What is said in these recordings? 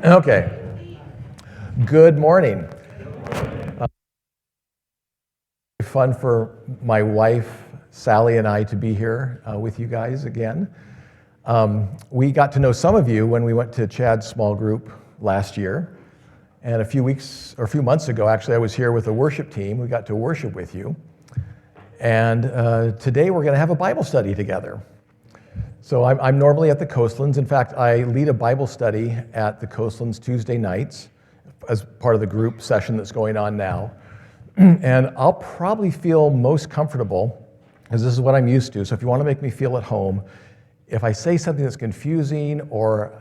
Okay. Good morning. Fun for my wife, Sally, and I to be here with you guys again. We got to know some of you when we went to Chad's small group last year. And a few months ago, actually, I was here with the worship team. We got to worship with you. And today we're going to have a Bible study together. So I'm normally at the Coastlands. In fact, I lead a Bible study at the Coastlands Tuesday nights as part of the group session that's going on now. And I'll probably feel most comfortable, because this is what I'm used to. So if you want to make me feel at home, if I say something that's confusing or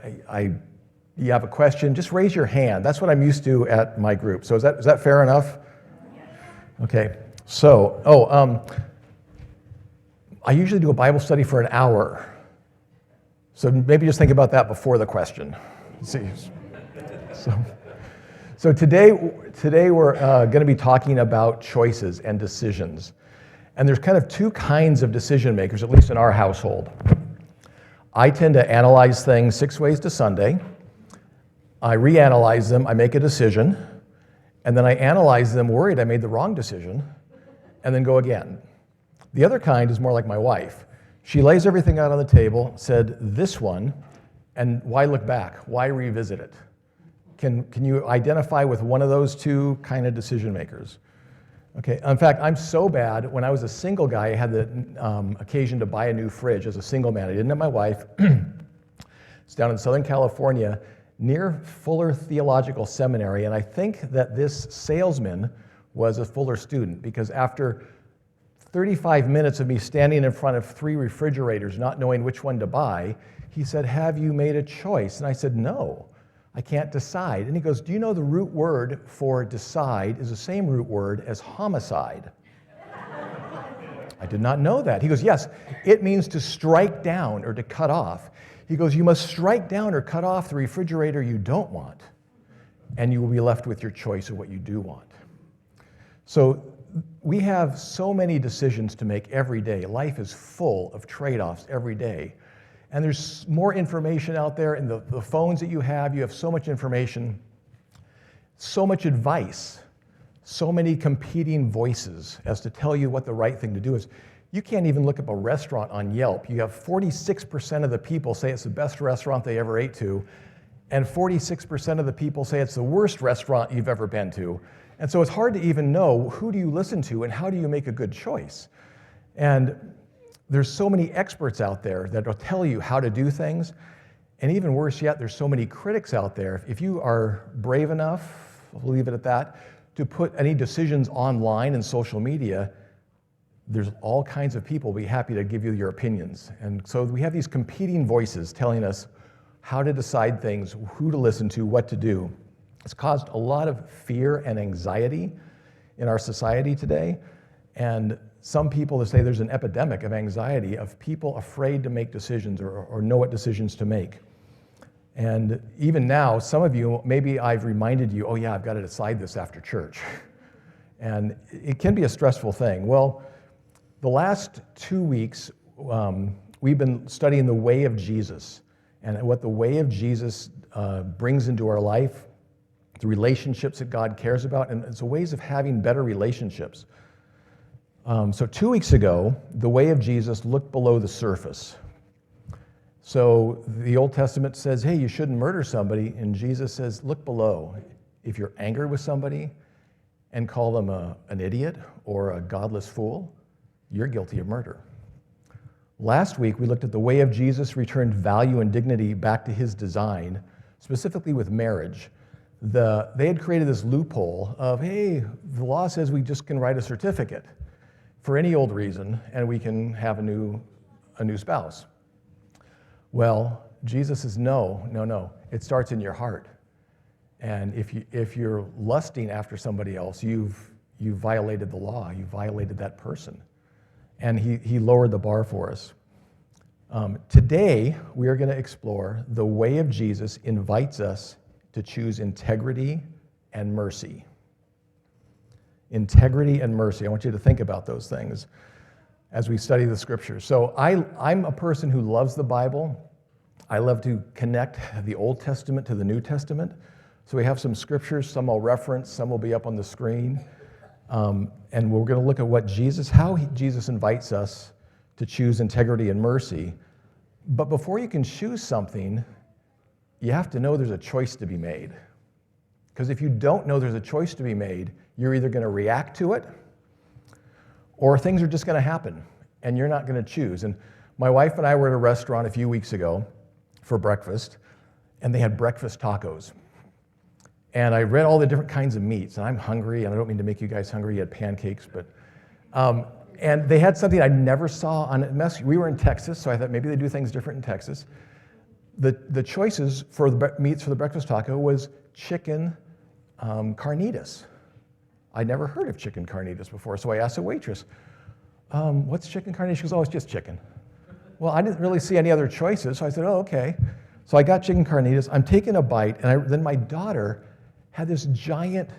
you have a question, just raise your hand. That's what I'm used to at my group. So is that fair enough? Okay. So, I usually do a Bible study for an hour. So maybe just think about that before the question. See. So today we're going to be talking about choices and decisions. And there's kind of two kinds of decision makers, at least in our household. I tend to analyze things 6 ways to Sunday. I reanalyze them, I make a decision, and then I analyze them worried I made the wrong decision, and then go again. The other kind is more like my wife. She lays everything out on the table, said this one, and why look back? Why revisit it? Can you identify with one of those two kind of decision makers? Okay, in fact, I'm so bad, when I was a single guy, I had the occasion to buy a new fridge as a single man. I didn't have my wife. It's down in Southern California, near Fuller Theological Seminary, and I think that this salesman was a Fuller student, because after 35 minutes of me standing in front of 3 refrigerators, not knowing which one to buy, he said, "Have you made a choice?" And I said, "No, I can't decide." And he goes, "Do you know the root word for decide is the same root word as homicide?" I did not know that. He goes, "Yes, it means to strike down or to cut off." He goes, "You must strike down or cut off the refrigerator you don't want, and you will be left with your choice of what you do want." So we have so many decisions to make every day. Life is full of trade-offs every day. And there's more information out there in the phones that you have so much information, so much advice, so many competing voices as to tell you what the right thing to do is. You can't even look up a restaurant on Yelp. You have 46% of the people say it's the best restaurant they ever ate to, and 46% of the people say it's the worst restaurant you've ever been to. And so it's hard to even know who do you listen to and how do you make a good choice. And there's so many experts out there that will tell you how to do things. And even worse yet, there's so many critics out there. If you are brave enough, we'll leave it at that, to put any decisions online and social media, there's all kinds of people will be happy to give you your opinions. And so we have these competing voices telling us how to decide things, who to listen to, what to do. It's caused a lot of fear and anxiety in our society today. And some people say there's an epidemic of anxiety of people afraid to make decisions or know what decisions to make. And even now, some of you, maybe I've reminded you, oh yeah, I've got to decide this after church. And it can be a stressful thing. Well, the last 2 weeks, we've been studying the way of Jesus and what the way of Jesus brings into our life, the relationships that God cares about, and it's ways of having better relationships. So 2 weeks ago, the way of Jesus looked below the surface. So the Old Testament says, hey, you shouldn't murder somebody, and Jesus says, look below. If you're angry with somebody and call them an idiot or a godless fool, you're guilty of murder. Last week, we looked at the way of Jesus returned value and dignity back to his design, specifically with marriage. They had created this loophole of, hey, the law says we just can write a certificate for any old reason, and we can have a new spouse. Well, Jesus says, no. It starts in your heart. And if you're lusting after somebody else, you've violated the law. You violated that person. And he lowered the bar for us. Today, we are going to explore the way of Jesus invites us to choose integrity and mercy. Integrity and mercy. I want you to think about those things as we study the scriptures. So I'm a person who loves the Bible. I love to connect the Old Testament to the New Testament. So we have some scriptures, some I'll reference, some will be up on the screen. And we're going to look at how Jesus invites us to choose integrity and mercy. But before you can choose something, you have to know there's a choice to be made. Because if you don't know there's a choice to be made, you're either going to react to it, or things are just going to happen, and you're not going to choose. And my wife and I were at a restaurant a few weeks ago for breakfast, and they had breakfast tacos. And I read all the different kinds of meats, and I'm hungry, and I don't mean to make you guys hungry. You had pancakes, but... and they had something I never saw on it. We were in Texas, so I thought maybe they do things different in Texas. The choices for the meats for the breakfast taco was chicken carnitas. I'd never heard of chicken carnitas before, so I asked the waitress, what's chicken carnitas? She goes, oh, it's just chicken. Well, I didn't really see any other choices, so I said, oh, okay. So I got chicken carnitas. I'm taking a bite, and then my daughter had this giant,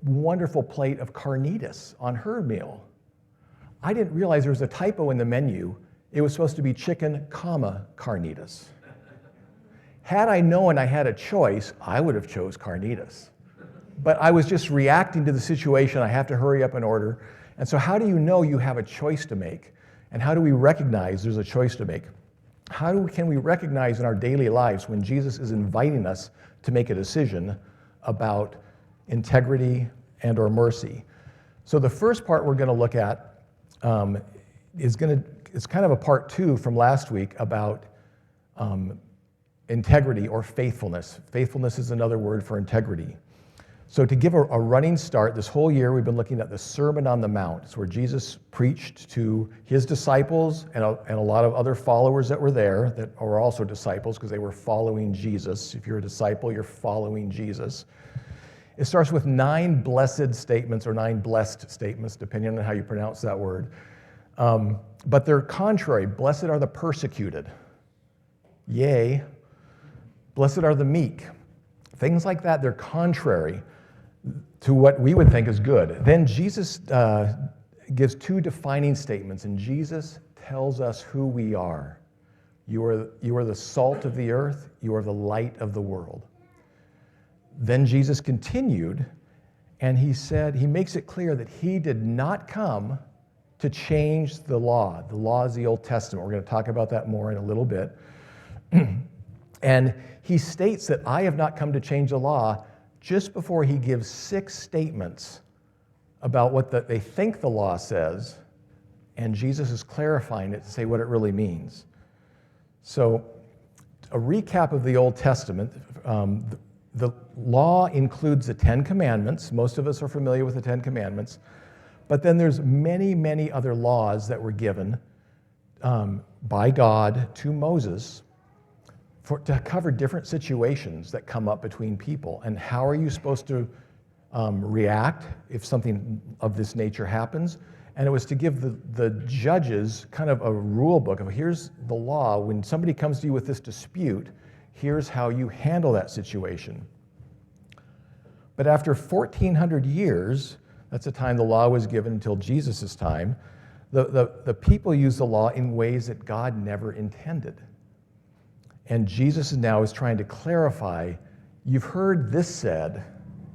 wonderful plate of carnitas on her meal. I didn't realize there was a typo in the menu. It was supposed to be chicken, carnitas. Had I known I had a choice, I would have chose carnitas. But I was just reacting to the situation. I have to hurry up and order. And so how do you know you have a choice to make? And how do we recognize there's a choice to make? Can we recognize in our daily lives when Jesus is inviting us to make a decision about integrity and or mercy? So the first part we're going to look at is kind of a part 2 from last week about integrity or faithfulness. Faithfulness is another word for integrity. So to give a running start, this whole year we've been looking at the Sermon on the Mount. It's where Jesus preached to his disciples and a lot of other followers that were there that were also disciples because they were following Jesus. If you're a disciple, you're following Jesus. It starts with 9 blessed statements or 9 blessed statements, depending on how you pronounce that word. But they're contrary. Blessed are the persecuted. Yea. Blessed are the meek. Things like that, they're contrary to what we would think is good. Then Jesus gives 2 defining statements, and Jesus tells us who we are. You are the salt of the earth. You are the light of the world. Then Jesus continued, and he makes it clear that he did not come to change the law. The law is the Old Testament. We're going to talk about that more in a little bit. And he states that I have not come to change the law just before he gives 6 statements about what they think the law says, and Jesus is clarifying it to say what it really means. So a recap of the Old Testament, the law includes the 10 Commandments. Most of us are familiar with the 10 Commandments. But then there's many, many other laws that were given by God to Moses to cover different situations that come up between people. And how are you supposed to react if something of this nature happens? And it was to give the judges kind of a rule book of here's the law. When somebody comes to you with this dispute, here's how you handle that situation. But after 1,400 years, that's the time the law was given until Jesus' time, the people use the law in ways that God never intended. And Jesus now is trying to clarify, you've heard this said,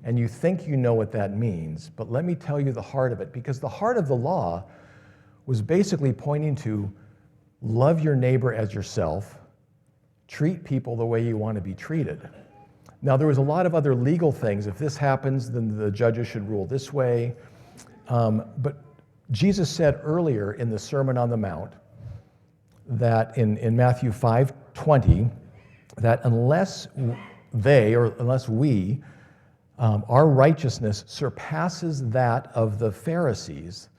and you think you know what that means, but let me tell you the heart of it, because the heart of the law was basically pointing to love your neighbor as yourself, treat people the way you want to be treated. Now, there was a lot of other legal things. If this happens, then the judges should rule this way. But Jesus said earlier in the Sermon on the Mount that in Matthew 5:20, that unless we, our righteousness surpasses that of the Pharisees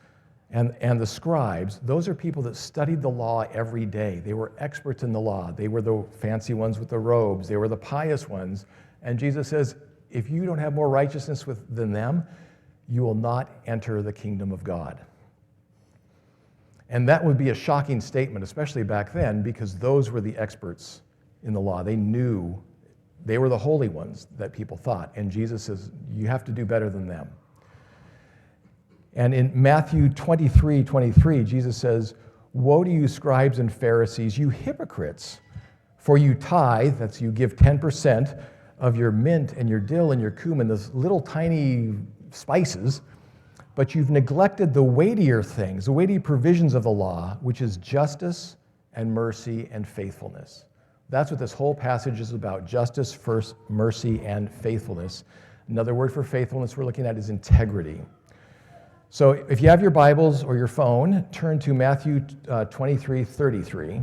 and the scribes, those are people that studied the law every day. They were experts in the law. They were the fancy ones with the robes. They were the pious ones. And Jesus says, if you don't have more righteousness than them, you will not enter the kingdom of God. And that would be a shocking statement, especially back then, because those were the experts in the law. They knew they were the holy ones that people thought. And Jesus says, you have to do better than them. And in Matthew 23:23, Jesus says, woe to you, scribes and Pharisees, you hypocrites! For you tithe, that's you give 10% of your mint and your dill and your cumin, those little tiny spices, but you've neglected the weightier things, the weighty provisions of the law, which is justice and mercy and faithfulness. That's what this whole passage is about, justice, first, mercy, and faithfulness. Another word for faithfulness we're looking at is integrity. So if you have your Bibles or your phone, turn to Matthew 23:33.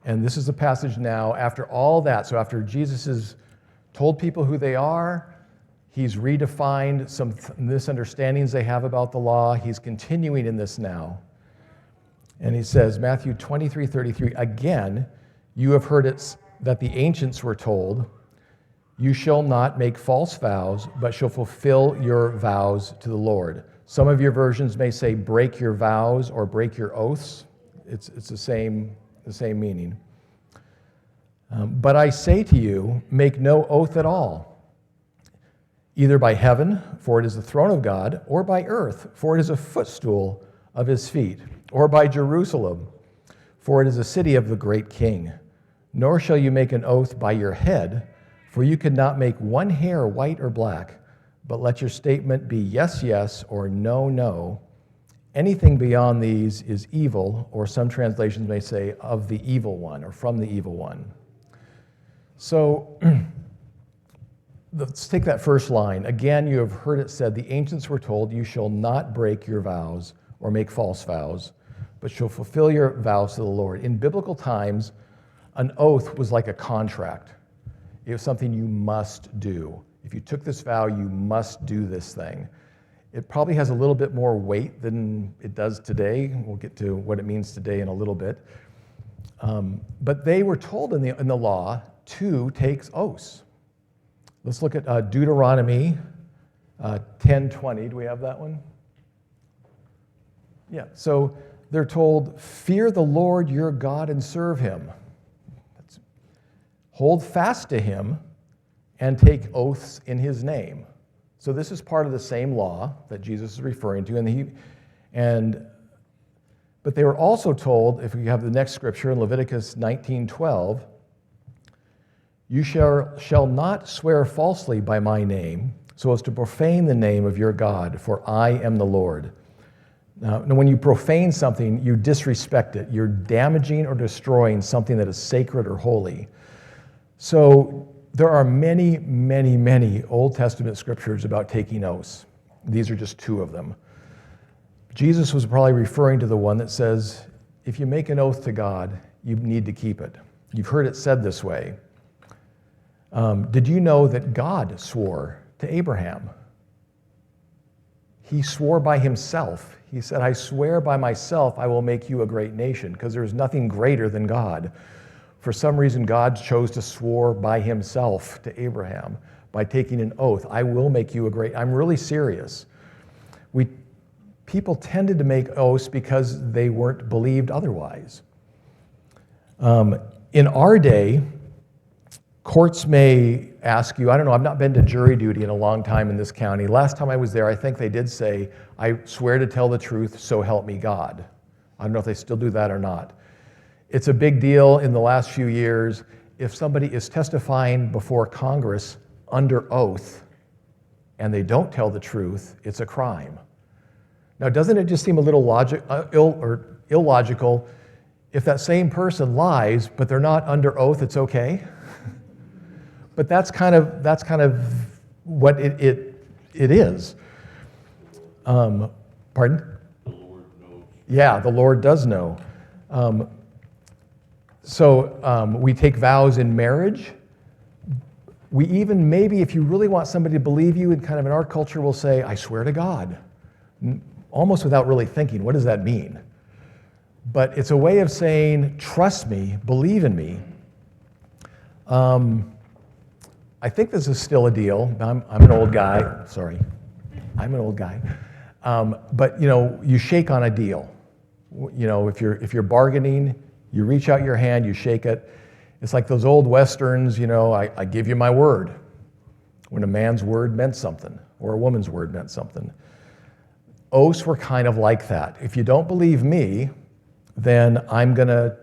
And this is the passage now after all that. So after Jesus has told people who they are, he's redefined some misunderstandings they have about the law. He's continuing in this now. And he says, Matthew 23:33, again, you have heard it that the ancients were told, you shall not make false vows, but shall fulfill your vows to the Lord. Some of your versions may say break your vows or break your oaths. It's the same meaning. But I say to you, make no oath at all, either by heaven, for it is the throne of God, or by earth, for it is a footstool of his feet, or by Jerusalem, for it is the city of the great king. Nor shall you make an oath by your head, for you cannot make one hair white or black, but let your statement be yes, yes, or no, no. Anything beyond these is evil, or some translations may say of the evil one, or from the evil one. So let's take that first line. Again, you have heard it said, the ancients were told, you shall not break your vows or make false vows, but shall fulfill your vows to the Lord. In biblical times, an oath was like a contract. It was something you must do. If you took this vow, you must do this thing. It probably has a little bit more weight than it does today. We'll get to what it means today in a little bit. But they were told in the law to take oaths. Let's look at Deuteronomy 10:20. Do we have that one? Yeah, so they're told, fear the Lord your God and serve him. Hold fast to him and take oaths in his name. So this is part of the same law that Jesus is referring to. But they were also told, if we have the next scripture in Leviticus 19:12, you shall not swear falsely by my name, so as to profane the name of your God, for I am the Lord. Now, when you profane something, you disrespect it. You're damaging or destroying something that is sacred or holy. So there are many, many, many Old Testament scriptures about taking oaths. These are just two of them. Jesus was probably referring to the one that says, if you make an oath to God, you need to keep it. You've heard it said this way. Did you know that God swore to Abraham? He swore by himself. He said, I swear by myself I will make you a great nation, because there's nothing greater than God. For some reason, God chose to swear by himself to Abraham by taking an oath. I will make you a great, I'm really serious. People tended to make oaths because they weren't believed otherwise. In our day, courts may ask you, I don't know, I've not been to jury duty in a long time in this county. Last time I was there, I think they did say, I swear to tell the truth, so help me God. I don't know if they still do that or not. It's a big deal in the last few years. If somebody is testifying before Congress under oath and they don't tell the truth, it's a crime. Now, doesn't it just seem a little illogical if that same person lies, but they're not under oath, it's okay? But that's kind of what it is. Pardon? The Lord knows. Yeah, the Lord does know. So we take vows in marriage. We even, maybe if you really want somebody to believe you, and kind of in our culture, we'll say, I swear to God, almost without really thinking, what does that mean? But it's a way of saying, trust me, believe in me. I think this is still a deal. I'm an old guy. Sorry, I'm an old guy. But you shake on a deal. If you're bargaining, you reach out your hand, you shake it. It's like those old westerns. I give you my word. When a man's word meant something, or a woman's word meant something. Oaths were kind of like that. If you don't believe me, then I'm going to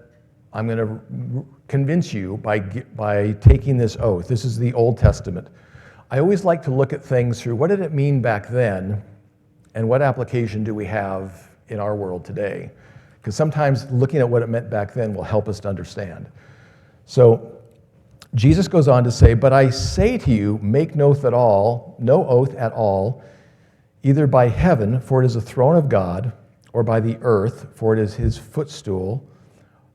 I'm going to convince you by taking this oath. This is the Old Testament. I always like to look at things through what did it mean back then and what application do we have in our world today? Because sometimes looking at what it meant back then will help us to understand. So Jesus goes on to say, "But I say to you, make no oath at all, either by heaven, for it is the throne of God, or by the earth, for it is his footstool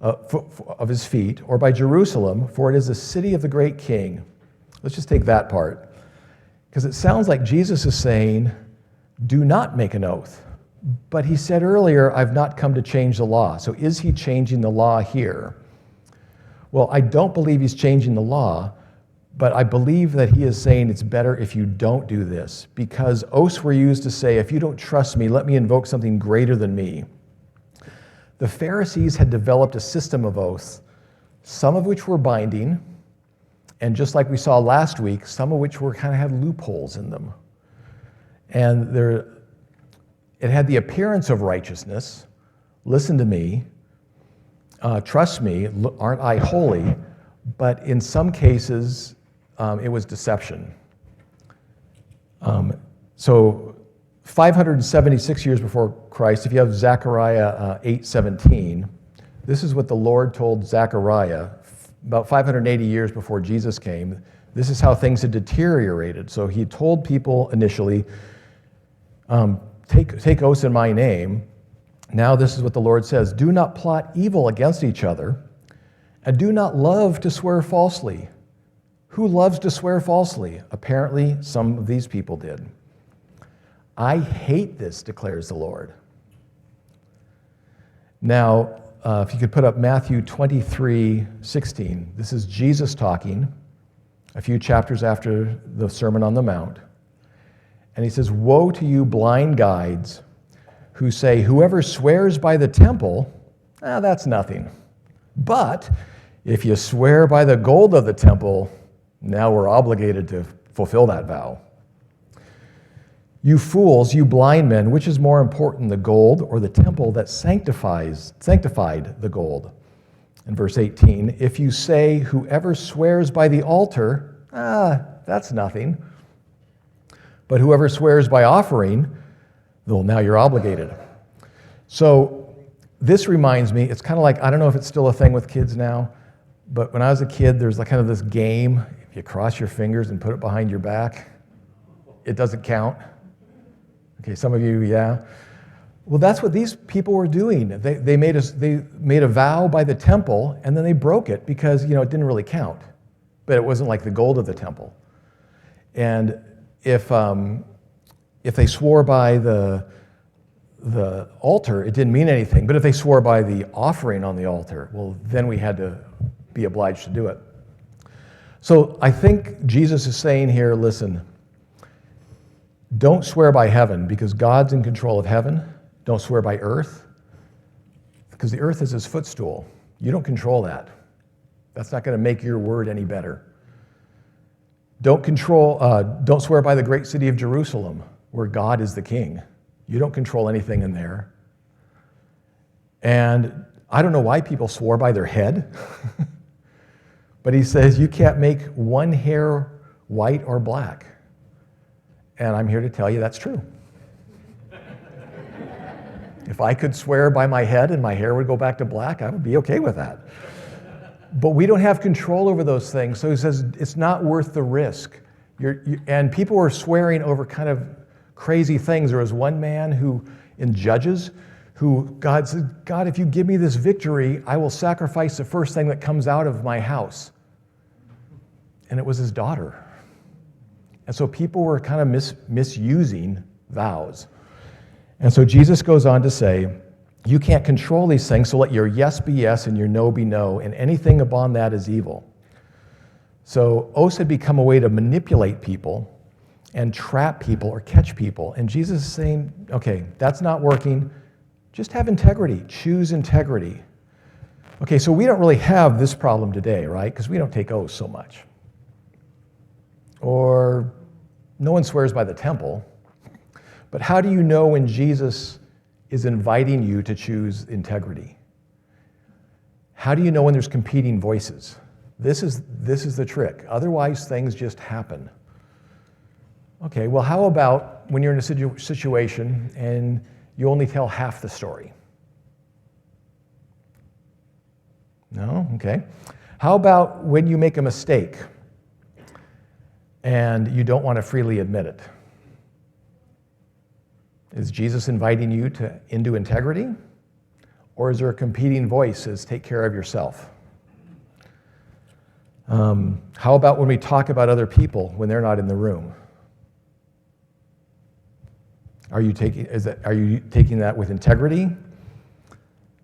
of his feet, or by Jerusalem, for it is the city of the great king." Let's just take that part, because it sounds like Jesus is saying, do not make an oath. But he said earlier, I've not come to change the law. So is he changing the law here? Well, I don't believe he's changing the law, but I believe that he is saying it's better if you don't do this, because oaths were used to say, if you don't trust me, let me invoke something greater than me. The Pharisees had developed a system of oaths, some of which were binding, and just like we saw last week, some of which were kind of had loopholes in them. And it had the appearance of righteousness. Listen to me. Trust me, aren't I holy? But in some cases, it was deception. So 576 years before Christ, if you have Zechariah 8:17, this is what the Lord told Zechariah about 580 years before Jesus came. This is how things had deteriorated. So he told people initially, take oaths in my name. Now this is what the Lord says, do not plot evil against each other, and do not love to swear falsely. Who loves to swear falsely? Apparently, some of these people did. I hate this, declares the Lord. Now, if you could put up Matthew 23:16. This is Jesus talking a few chapters after the Sermon on the Mount. And he says, woe to you blind guides who say, whoever swears by the temple, that's nothing. But if you swear by the gold of the temple, now we're obligated to fulfill that vow. You fools, you blind men, which is more important, the gold or the temple that sanctified the gold? In verse 18, if you say, whoever swears by the altar, that's nothing. But whoever swears by offering, well, now you're obligated. So this reminds me, it's kind of like, I don't know if it's still a thing with kids now, but when I was a kid, there's like kind of this game. If you cross your fingers and put it behind your back, it doesn't count. Okay, some of you, yeah. Well, that's what these people were doing. They made a vow by the temple, and then they broke it because it didn't really count. But it wasn't like the gold of the temple. And if they swore by the altar, it didn't mean anything. But if they swore by the offering on the altar, well, then we had to be obliged to do it. So I think Jesus is saying here, listen, don't swear by heaven because God's in control of heaven. Don't swear by earth because the earth is his footstool. You don't control that. That's not going to make your word any better. Don't swear by the great city of Jerusalem, where God is the king. You don't control anything in there. And I don't know why people swore by their head, but he says you can't make one hair white or black. And I'm here to tell you that's true. If I could swear by my head and my hair would go back to black, I would be okay with that. But we don't have control over those things. So he says it's not worth the risk. And people were swearing over kind of crazy things. There was one man who, in Judges, who God said, God, if you give me this victory, I will sacrifice the first thing that comes out of my house. And it was his daughter. And so people were kind of misusing vows. And so Jesus goes on to say, you can't control these things, so let your yes be yes and your no be no, and anything upon that is evil. So oaths had become a way to manipulate people and trap people or catch people. And Jesus is saying, okay, that's not working. Just have integrity. Choose integrity. Okay, so we don't really have this problem today, right? Because we don't take oaths so much. Or no one swears by the temple. But how do you know when Jesus is inviting you to choose integrity? How do you know when there's competing voices? This is the trick. Otherwise, things just happen. Okay, well, how about when you're in a situation and you only tell half the story? No? Okay. How about when you make a mistake and you don't want to freely admit it? Is Jesus inviting you into integrity? Or is there a competing voice that says, take care of yourself? How about when we talk about other people when they're not in the room? Are you taking that with integrity?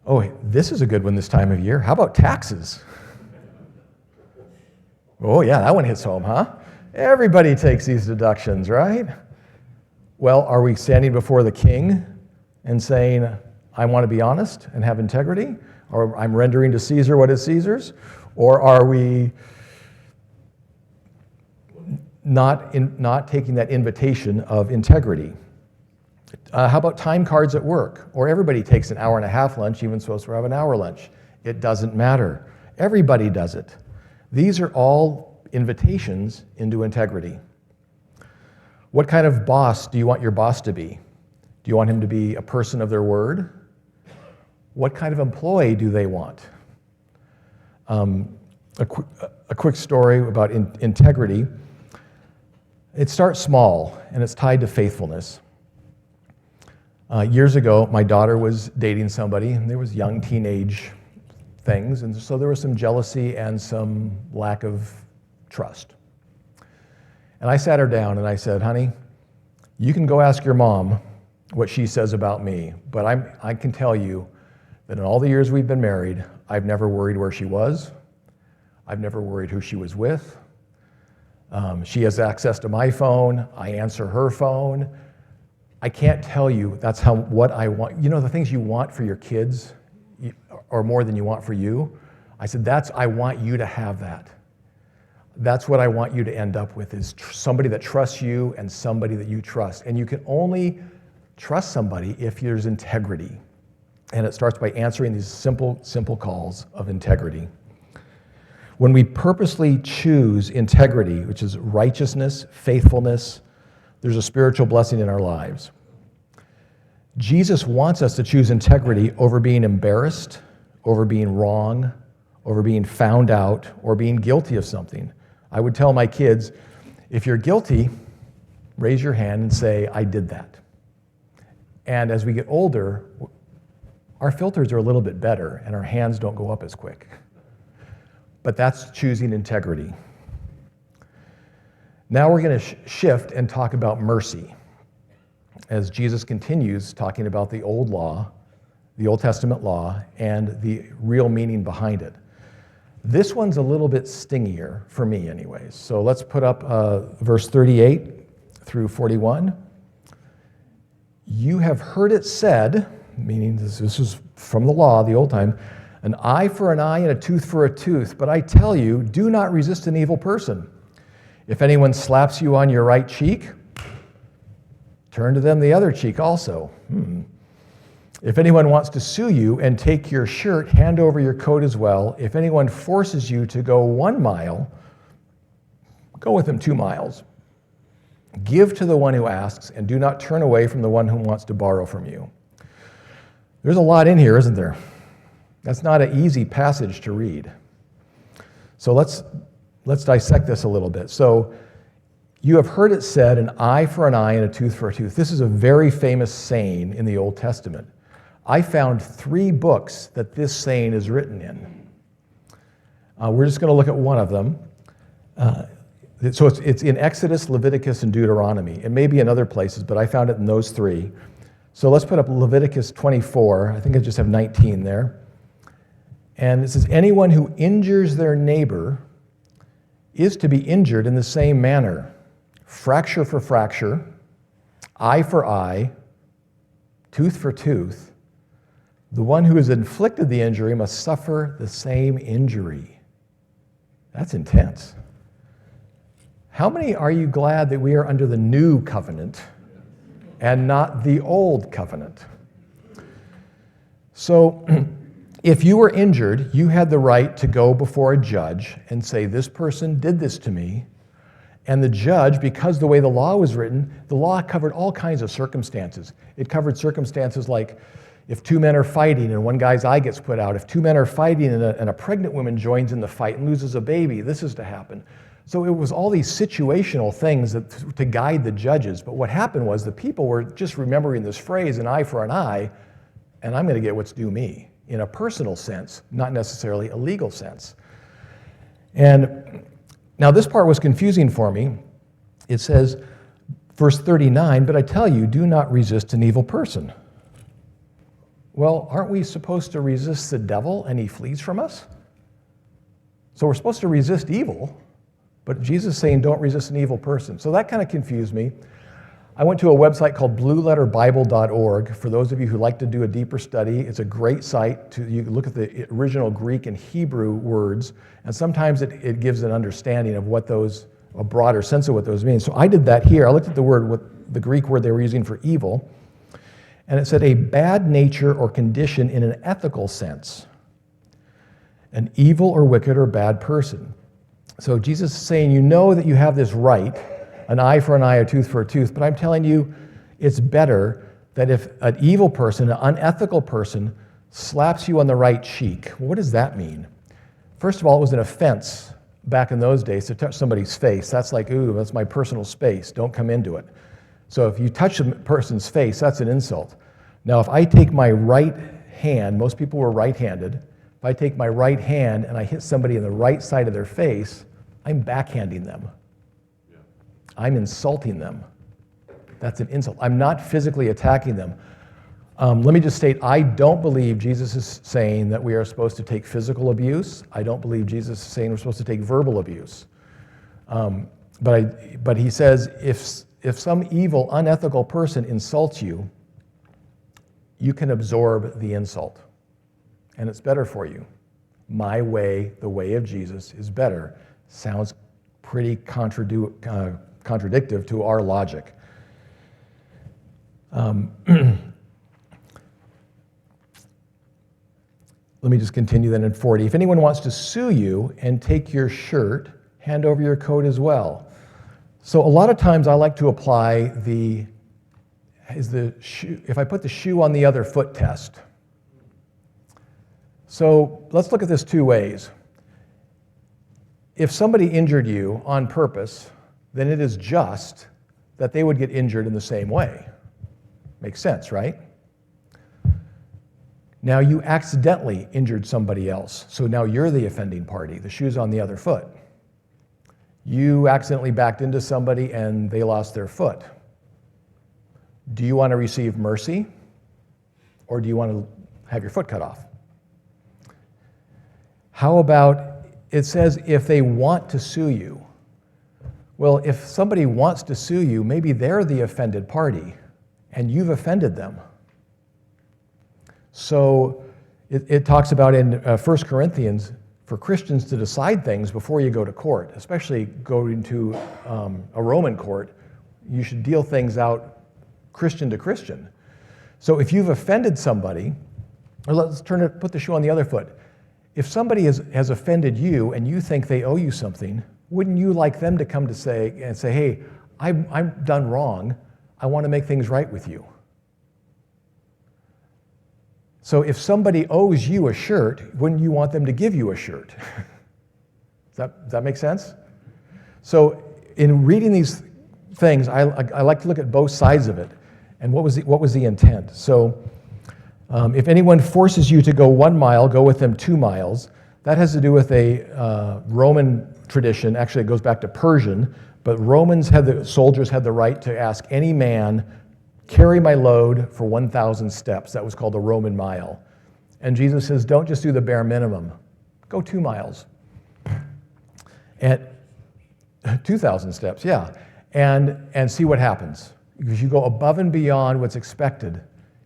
Oh, this is a good one this time of year. How about taxes? Oh yeah, that one hits home, huh? Everybody takes these deductions, right? Well, are we standing before the king and saying, I want to be honest and have integrity? Or I'm rendering to Caesar what is Caesar's? Or are we not taking that invitation of integrity? How about time cards at work? Or everybody takes an hour and a half lunch, even supposed to have an hour lunch. It doesn't matter. Everybody does it. These are all invitations into integrity. What kind of boss do you want your boss to be? Do you want him to be a person of their word? What kind of employee do they want? A quick story about integrity. It starts small, and it's tied to faithfulness. Years ago, my daughter was dating somebody, and there was young teenage things, and so there was some jealousy and some lack of trust. And I sat her down and I said, honey, you can go ask your mom what she says about me, but I can tell you that in all the years we've been married, I've never worried where she was. I've never worried who she was with. She has access to my phone. I answer her phone. I can't tell you what I want. You know, the things you want for your kids are more than you want for you. I said, I want you to have that. That's what I want you to end up with, is somebody that trusts you and somebody that you trust. And you can only trust somebody if there's integrity. And it starts by answering these simple calls of integrity. When we purposely choose integrity, which is righteousness, faithfulness, there's a spiritual blessing in our lives. Jesus wants us to choose integrity over being embarrassed, over being wrong, over being found out, or being guilty of something. I would tell my kids, if you're guilty, raise your hand and say, I did that. And as we get older, our filters are a little bit better and our hands don't go up as quick. But that's choosing integrity. Now we're going to shift and talk about mercy, as Jesus continues talking about the old law, the Old Testament law, and the real meaning behind it. This one's a little bit stingier for me anyways. So let's put up verse 38 through 41. You have heard it said, meaning this is from the law, the old time, an eye for an eye and a tooth for a tooth. But I tell you, do not resist an evil person. If anyone slaps you on your right cheek, turn to them the other cheek also. If anyone wants to sue you and take your shirt, hand over your coat as well. If anyone forces you to go 1 mile, go with him 2 miles. Give to the one who asks, and do not turn away from the one who wants to borrow from you. There's a lot in here, isn't there? That's not an easy passage to read. So let's dissect this a little bit. So you have heard it said, an eye for an eye and a tooth for a tooth. This is a very famous saying in the Old Testament. I found 3 books that this saying is written in. We're just going to look at one of them. So it's in Exodus, Leviticus, and Deuteronomy. It may be in other places, but I found it in those 3. So let's put up Leviticus 24. I think I just have 19 there. And it says, anyone who injures their neighbor is to be injured in the same manner. Fracture for fracture, eye for eye, tooth for tooth. The one who has inflicted the injury must suffer the same injury. That's intense. How many are you glad that we are under the new covenant and not the old covenant? So If you were injured, you had the right to go before a judge and say, this person did this to me. And the judge, because the way the law was written, the law covered all kinds of circumstances. It covered circumstances like if two men are fighting and one guy's eye gets put out, if two men are fighting and a pregnant woman joins in the fight and loses a baby, this is to happen. So it was all these situational things to guide the judges. But what happened was the people were just remembering this phrase, an eye for an eye, and I'm going to get what's due me, in a personal sense, not necessarily a legal sense. And now this part was confusing for me. It says, verse 39, but I tell you, do not resist an evil person. Well, aren't we supposed to resist the devil and he flees from us? So we're supposed to resist evil, but Jesus is saying don't resist an evil person. So that kind of confused me. I went to a website called blueletterbible.org. For those of you who like to do a deeper study, it's a great site. You can look at the original Greek and Hebrew words, and sometimes it gives an understanding of what those, a broader sense of what those mean. So I did that here. I looked at the word, what the Greek word they were using for evil, and it said a bad nature or condition in an ethical sense. An evil or wicked or bad person. So Jesus is saying, you know that you have this right, an eye for an eye, a tooth for a tooth, but I'm telling you, it's better that if an evil person, an unethical person, slaps you on the right cheek. Well, what does that mean? First of all, it was an offense back in those days to touch somebody's face. That's like, ooh, that's my personal space. Don't come into it. So if you touch a person's face, that's an insult. Now, if I take my right hand, most people were right-handed, if I take my right hand and I hit somebody in the right side of their face, I'm backhanding them. I'm insulting them. That's an insult. I'm not physically attacking them. Let me just state, I don't believe Jesus is saying that we are supposed to take physical abuse. I don't believe Jesus is saying we're supposed to take verbal abuse. But he says if some evil, unethical person insults you, you can absorb the insult, and it's better for you. My way, the way of Jesus, is better. Sounds pretty contradictive to our logic. Let me just continue then in 40. If anyone wants to sue you and take your shirt, hand over your coat as well. So a lot of times I like to apply if I put the shoe on the other foot test. So let's look at this two ways. If somebody injured you on purpose, then it is just that they would get injured in the same way. Makes sense, right? Now you accidentally injured somebody else, so now you're the offending party. The shoe's on the other foot. You accidentally backed into somebody and they lost their foot. Do you want to receive mercy, or do you want to have your foot cut off? How about, it says if they want to sue you. Well, if somebody wants to sue you, maybe they're the offended party, and you've offended them. So it talks about in 1 Corinthians, for Christians to decide things before you go to court, especially going to a Roman court, you should deal things out Christian to Christian. So if you've offended somebody, or let's put the shoe on the other foot. If somebody has offended you and you think they owe you something, wouldn't you like them to come to say, hey, I'm done wrong. I want to make things right with you. So if somebody owes you a shirt, wouldn't you want them to give you a shirt? Does that make sense? So in reading these things, I like to look at both sides of it. And what was the intent? So if anyone forces you to go 1 mile, go with them 2 miles. That has to do with a Roman tradition. Actually, it goes back to Persian. But soldiers had the right to ask any man, carry my load for 1,000 steps. That was called a Roman mile. And Jesus says, don't just do the bare minimum. Go 2 miles. At 2,000 steps, yeah. And see what happens. Because you go above and beyond what's expected,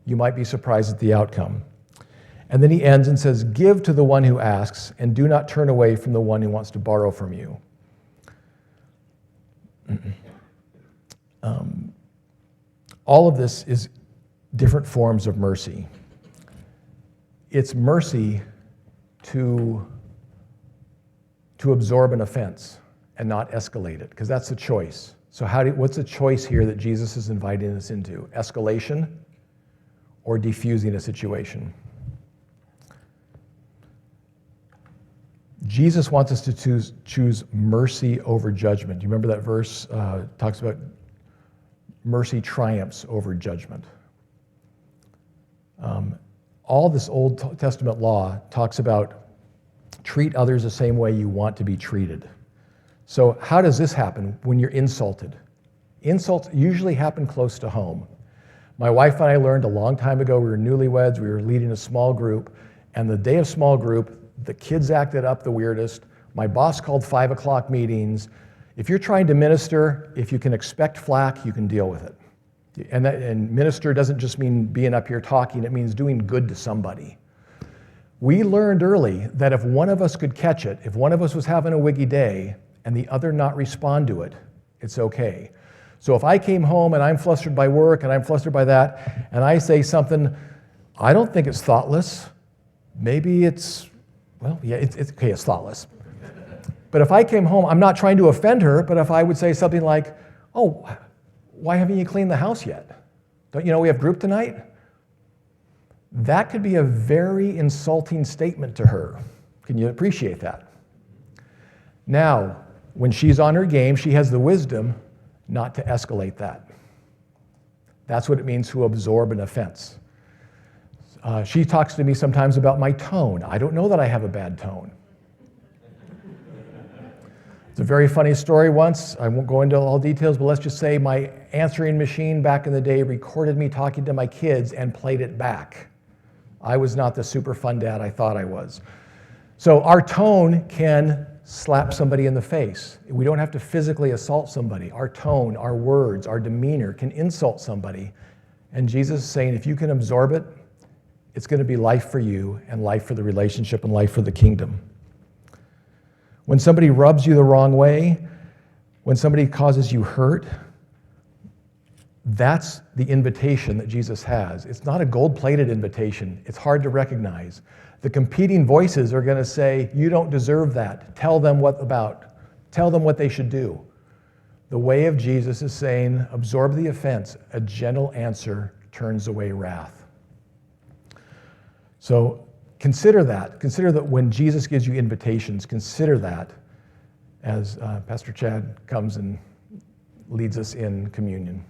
you might be surprised at the outcome. And then he ends and says, give to the one who asks, and do not turn away from the one who wants to borrow from you. All of this is different forms of mercy. it's mercy to absorb an offense and not escalate it, because that's the choice. So what's the choice here that Jesus is inviting us into? Escalation or defusing a situation? Jesus wants us to choose mercy over judgment. Do you remember that verse? Talks about mercy triumphs over judgment. All this Old Testament law talks about treat others the same way you want to be treated. So how does this happen when you're insulted? Insults usually happen close to home. My wife and I learned a long time ago, we were newlyweds, we were leading a small group, and the day of small group, the kids acted up the weirdest. My boss called 5 o'clock meetings. If you're trying to minister, if you can expect flack, you can deal with it. And minister doesn't just mean being up here talking, it means doing good to somebody. We learned early that if one of us could catch it, if one of us was having a wiggy day and the other not respond to it, it's okay. So if I came home and I'm flustered by work and I'm flustered by that, and I say something, I don't think it's thoughtless. Maybe it's, well, yeah, it's okay, it's thoughtless. But if I came home, I'm not trying to offend her, but if I would say something like, oh, why haven't you cleaned the house yet? Don't you know we have group tonight? That could be a very insulting statement to her. Can you appreciate that? Now, when she's on her game, she has the wisdom not to escalate that. That's what it means to absorb an offense. She talks to me sometimes about my tone. I don't know that I have a bad tone. It's a very funny story once. I won't go into all details, but let's just say my answering machine back in the day recorded me talking to my kids and played it back. I was not the super fun dad I thought I was. So our tone can slap somebody in the face. We don't have to physically assault somebody. Our tone, our words, our demeanor can insult somebody. And Jesus is saying, if you can absorb it, it's going to be life for you and life for the relationship and life for the kingdom. When somebody rubs you the wrong way, when somebody causes you hurt, that's the invitation that Jesus has. It's not a gold-plated invitation. It's hard to recognize. The competing voices are going to say, you don't deserve that. Tell them what they should do. The way of Jesus is saying, absorb the offense. A gentle answer turns away wrath. So consider that. Consider that when Jesus gives you invitations, consider that as Pastor Chad comes and leads us in communion.